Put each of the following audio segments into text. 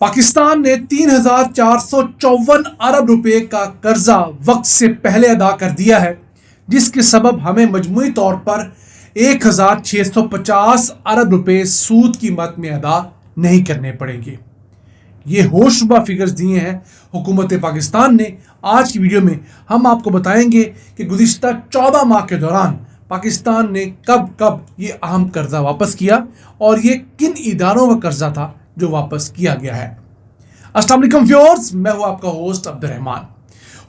पाकिस्तान ने 3,454 अरब रुपए का कर्जा वक्त से पहले अदा कर दिया है, जिसके सबब हमें मजमूई तौर पर 1,650 अरब रुपए सूद की मद में अदा नहीं करने पड़ेंगे। ये होशरुबा फिगर्स दिए हैं हुकूमत पाकिस्तान ने। आज की वीडियो में हम आपको बताएंगे कि गुज़िश्ता 14 माह के दौरान पाकिस्तान ने कब कब ये अहम कर्जा वापस किया और ये किन इदारों का कर्जा था जो वापस किया गया है। अस्सलाम वालेकुम व्यूअर्स, मैं हूं आपका होस्ट अब्दुल रहमान।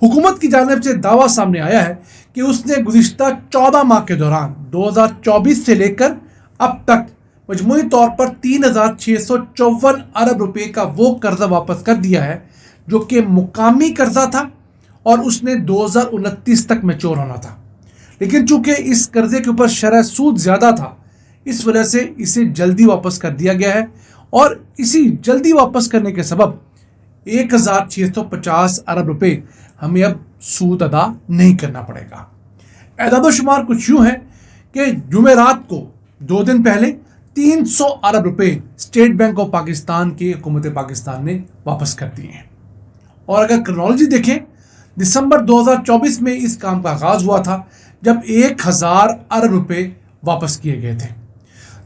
हुकूमत की जानिब से दावा सामने आया है कि उसने गुज़िश्ता 14 माह के दौरान 2024 से लेकर अब तक मजमूई तौर पर 3,654 अरब रुपए का वो कर्जा वापस कर दिया है जो कि मुकामी कर्जा था और उसने 2029 तक मैच्योर होना था। लेकिन चूंकि इस कर्जे के ऊपर शरह सूद ज़्यादा था, इस वजह से इसे जल्दी वापस कर दिया गया है और इसी जल्दी वापस करने के सबब 1,650 अरब रुपए हमें अब सूद अदा नहीं करना पड़ेगा। एदाद शुमार कुछ यूँ है कि जुमेरात को 2 दिन पहले 300 अरब रुपए स्टेट बैंक ऑफ पाकिस्तान की हुकूमत पाकिस्तान ने वापस कर दिए हैं। और अगर क्रोनोलॉजी देखें, दिसंबर 2024 में इस काम का आगाज़ हुआ था जब 1,000 अरब रुपए वापस किए गए थे।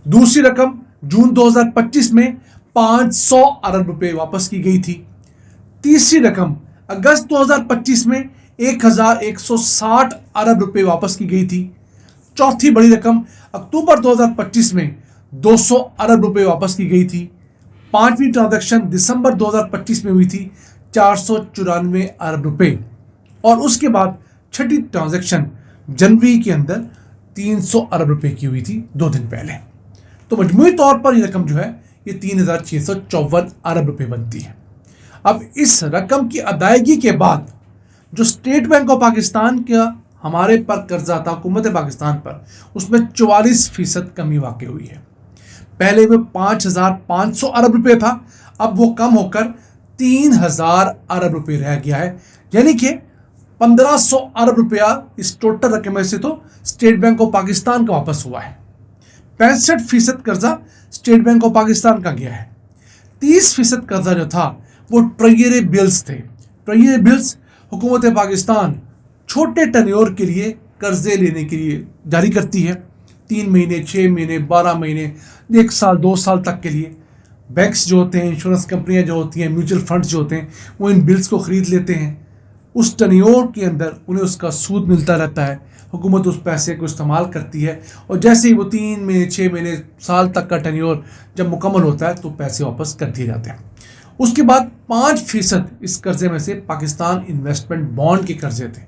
दूसरी रकम जून 2025 में 500 अरब रुपए वापस की गई थी। तीसरी रकम अगस्त 2025 में 1,160 अरब रुपए वापस की गई थी। चौथी बड़ी रकम अक्टूबर 2025 में 200 अरब रुपए वापस की गई थी। पांचवी ट्रांजैक्शन दिसंबर 2025 में हुई थी 494 अरब रुपए और उसके बाद छठी ट्रांजैक्शन जनवरी के अंदर 300 अरब रुपए की हुई थी 2 दिन पहले। तो मजमूई तौर पर ये रकम जो है ये 3,654 अरब रुपए बनती है। अब इस रकम की अदायगी के बाद जो स्टेट बैंक ऑफ पाकिस्तान का हमारे पर कर्जा था हुकूमत पाकिस्तान पर, उसमें 44% कमी वाक़ई हुई है। पहले वो 5,500 अरब रुपए था, अब वो कम होकर 3,000 अरब रुपए रह गया है। यानी कि 1,500 अरब रुपया इस टोटल रकम में से तो स्टेट बैंक ऑफ पाकिस्तान का वापस हुआ है। 65% कर्जा स्टेट बैंक ऑफ पाकिस्तान का गया है। 30% कर्जा जो था वो ट्रेजरी बिल्स थे। ट्रेजरी बिल्स हुकूमत पाकिस्तान छोटे टेन्योर के लिए कर्जे लेने के लिए जारी करती है। 3 महीने, 6 महीने, 12 महीने, 1 साल, 2 साल तक के लिए बैंक्स जो होते हैं, इंश्योरेंस कंपनियां जो होती हैं, म्यूचुअल फंड्स जो होते हैं, वो इन बिल्स को ख़रीद लेते हैं। उस टेन्योर के अंदर उन्हें उसका सूद मिलता रहता है। हुकूमत उस पैसे को इस्तेमाल करती है और जैसे ही वो 3 महीने, 6 महीने, साल तक का टेन्योर जब मुकम्मल होता है तो पैसे वापस कर दिए जाते हैं। उसके बाद 5% इस कर्जे में से पाकिस्तान इन्वेस्टमेंट बॉन्ड के कर्जे थे।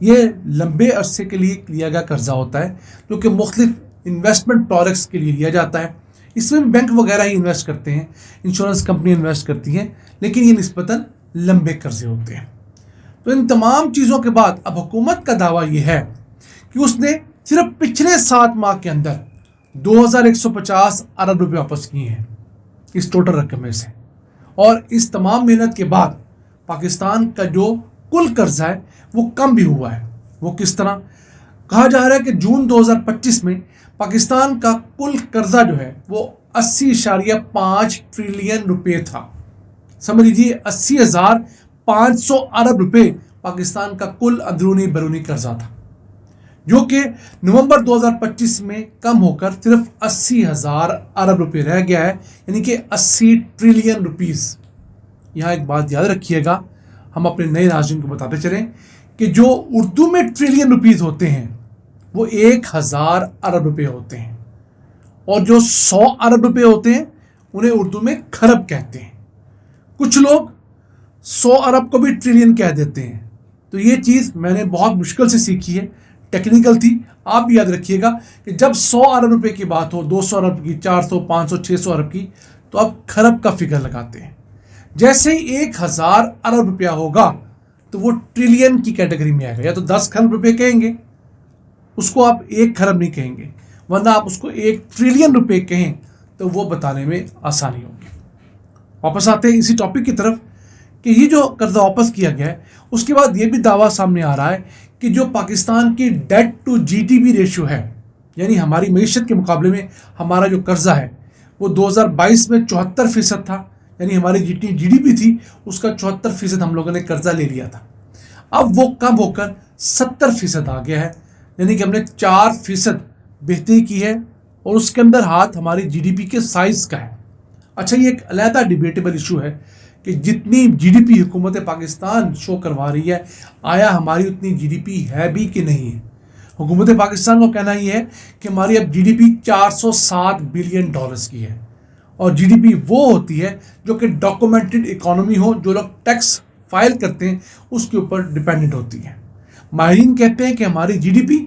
ये लंबे अरसे के लिए लिया गया कर्जा होता है जो कि मुख्तलिफ इन्वेस्टमेंट प्रोडक्ट्स के लिए लिया जाता है। इसमें बैंक वगैरह ही इन्वेस्ट करते हैं, इंश्योरेंस कंपनी इन्वेस्ट करती हैं, लेकिन ये निस्बतन लंबे कर्जे होते हैं। तो इन तमाम चीज़ों के बाद अब हुकूमत का दावा ये है कि उसने सिर्फ पिछले 7 माह के अंदर 2,150 अरब रुपये वापस किए हैं इस टोटल रकम में से। और इस तमाम मेहनत के बाद पाकिस्तान का जो कुल कर्जा है वो कम भी हुआ है। वो किस तरह? कहा जा रहा है कि जून 2025 में पाकिस्तान का कुल कर्जा जो है वो 80.5 ट्रिलियन रुपये था। समझ लीजिए 80,500 अरब रुपए पाकिस्तान का कुल अंदरूनी बैरूनी कर्जा था, जो कि नवंबर 2025 में कम होकर सिर्फ 80,000 अरब रुपए रह गया है, यानी कि 80 ट्रिलियन रुपीस। यहाँ एक बात याद रखिएगा, हम अपने नए नाज़रीन को बताते चलें कि जो उर्दू में ट्रिलियन रुपीस होते हैं वो 1,000 अरब रुपए होते हैं और जो 100 अरब रुपए होते हैं उन्हें उर्दू में खरब कहते हैं। कुछ लोग 100 अरब को भी ट्रिलियन कह देते हैं। तो ये चीज़ मैंने बहुत मुश्किल से सीखी है, टेक्निकल थी। आप भी याद रखिएगा कि जब 100 अरब रुपए की बात हो, 200 अरब की, 400, 500, 600 अरब की, तो आप खरब का फिगर लगाते हैं। जैसे ही 1,000 अरब रुपया होगा तो वो ट्रिलियन की कैटेगरी में आएगा। या तो 10 खरब रुपये कहेंगे, उसको आप 1 खरब नहीं कहेंगे, वरना आप उसको 1 ट्रिलियन रुपये कहें तो वो बताने में आसानी होगी। वापस आते हैं इसी टॉपिक की तरफ कि ये जो कर्जा वापस किया गया है, उसके बाद ये भी दावा सामने आ रहा है कि जो पाकिस्तान की डेट टू जीडीपी रेशियो है, यानी हमारी मईशत के मुकाबले में हमारा जो कर्जा है वो 2022 में 74% था, यानी हमारी जितनी जीडीपी थी उसका 74% हम लोगों ने कर्जा ले लिया था। अब वो कम होकर 70% आ गया है, यानी कि हमने 4% बेहतरी की है, और उसके अंदर हाथ हमारी जीडीपी के साइज़ का है। अच्छा, ये एक अलहदा डिबेटेबल इशू है कि जितनी जीडीपी हुकूमत पाकिस्तान शो करवा रही है, आया हमारी उतनी जीडीपी है भी कि नहीं है। हुकूमत पाकिस्तान को कहना ये है कि हमारी अब जीडीपी 407 बिलियन डॉलर्स की है, और जीडीपी वो होती है जो कि डॉक्यूमेंटेड इकोनॉमी हो, जो लोग टैक्स फाइल करते हैं उसके ऊपर डिपेंडेंट होती है। माहिरीन कहते हैं कि हमारी जीडीपी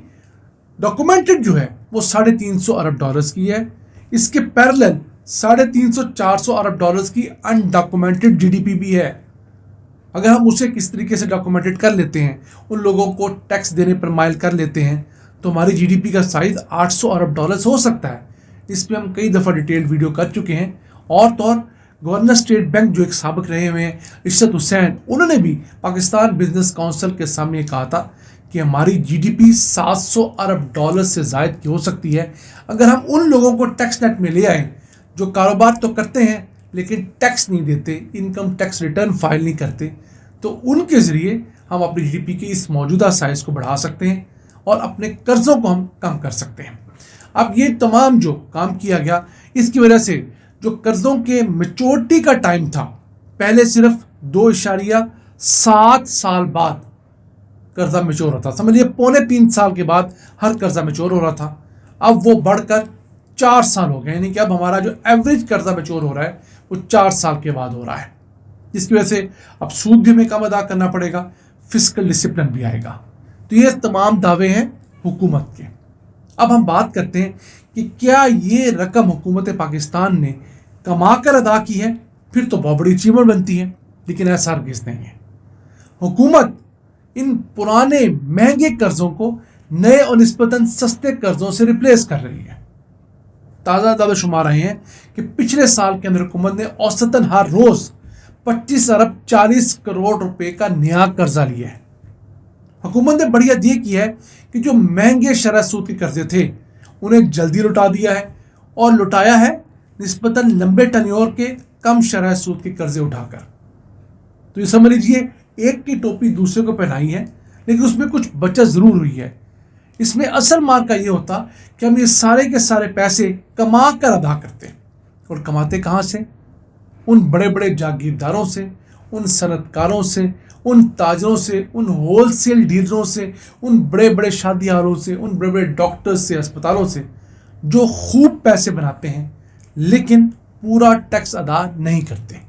डॉक्यूमेंटेड जो है वो 350 अरब डॉलर्स की है, इसके पैरेलल 350-400 अरब डॉलर्स की अनडॉक्यूमेंटेड जीडीपी भी है। अगर हम उसे किस तरीके से डॉक्यूमेंटेड कर लेते हैं, उन लोगों को टैक्स देने पर माइल कर लेते हैं, तो हमारी जीडीपी का साइज़ 800 अरब डॉलर्स हो सकता है। इस पर हम कई दफ़ा डिटेल वीडियो कर चुके हैं। और तो और गवर्नर स्टेट बैंक जो एक साबिक रहे हुए हैं इरशद हुसैन, उन्होंने भी पाकिस्तान बिजनेस काउंसिल के सामने कहा था कि हमारी जीडीपी 700 अरब डॉलर से ज़ायद की हो सकती है अगर हम उन लोगों को टैक्स नेट में ले आएँ जो कारोबार तो करते हैं लेकिन टैक्स नहीं देते, इनकम टैक्स रिटर्न फाइल नहीं करते। तो उनके ज़रिए हम अपनी जीडीपी के इस मौजूदा साइज़ को बढ़ा सकते हैं और अपने कर्ज़ों को हम कम कर सकते हैं। अब ये तमाम जो काम किया गया, इसकी वजह से जो कर्ज़ों के मैच्योरिटी का टाइम था, पहले सिर्फ 2.7 साल बाद कर्जा मैच्योर होता था, समझिए 2.25 साल के बाद हर कर्जा मैच्योर हो रहा था। अब वो बढ़कर 4 साल हो गए, यानी कि अब हमारा जो एवरेज कर्जा मैच्योर हो रहा है वो 4 साल के बाद हो रहा है, जिसकी वजह से अब सूद भी हमें कम अदा करना पड़ेगा, फिस्कल डिसिप्लिन भी आएगा। तो ये तमाम दावे हैं हुकूमत के। अब हम बात करते हैं कि क्या ये रकम हुकूमत पाकिस्तान ने कमा कर अदा की है, फिर तो बहुत बड़ी अचीवमेंट बनती है, लेकिन ऐसा हरगिज़ नहीं है। हुकूमत इन पुराने महंगे कर्ज़ों को नए और निस्बतन सस्ते कर्ज़ों से रिप्लेस कर रही है। ताज़ा दावे-शुमार आए हैं कि पिछले साल के अंदर हुकूमत ने औसतन हर रोज़ 25 अरब 40 करोड़ रुपए का नया कर्जा लिया है। हुकूमत ने बढ़िया ये किया है कि जो महंगे शरह सूद के कर्जे थे उन्हें जल्दी लुटा दिया है, और लुटाया है निस्बतन लंबे टन्योर के कम शरह सूद के कर्जे उठाकर। तो ये समझ लीजिए एक की टोपी दूसरे को पहनाई है, लेकिन उसमें कुछ बचत ज़रूर हुई है। इसमें असल मार का ये होता कि हम ये सारे के सारे पैसे कमा कर अदा करते हैं, और कमाते कहाँ से? उन बड़े बड़े जागीरदारों से, उन सनतकारों से, उन ताजरों से, उन होलसेल डीलरों से, उन बड़े बड़े शादीहारों से, उन बड़े बड़े डॉक्टर्स से, अस्पतालों से, जो खूब पैसे बनाते हैं लेकिन पूरा टैक्स अदा नहीं करते।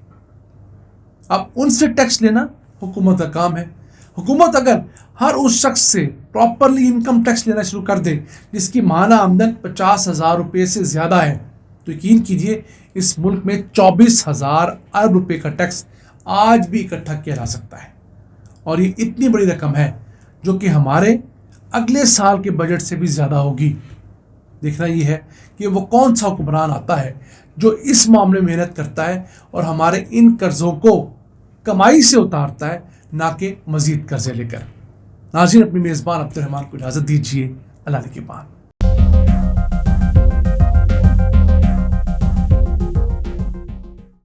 अब उनसे टैक्स लेना हुकूमत का काम है। हुकूमत अगर हर उस शख्स से प्रॉपरली इनकम टैक्स लेना शुरू कर दे जिसकी माहाना आमदन 50,000 रुपये से ज़्यादा है, तो यकीन कीजिए इस मुल्क में 24,000 अरब रुपये का टैक्स आज भी इकट्ठा किया जा सकता है। और ये इतनी बड़ी रकम है जो कि हमारे अगले साल के बजट से भी ज़्यादा होगी। देखना ये है कि वो कौन सा हुक्मरान आता है जो इस मामले में मेहनत करता है और हमारे इन कर्ज़ों को कमाई से उतारता है, ना कि मज़ीद कर्ज़े लेकर। नाज़रीन, अपनी मेज़बान अब्दुल रहमान को इजाज़त दीजिए। अल्लाह के बाद।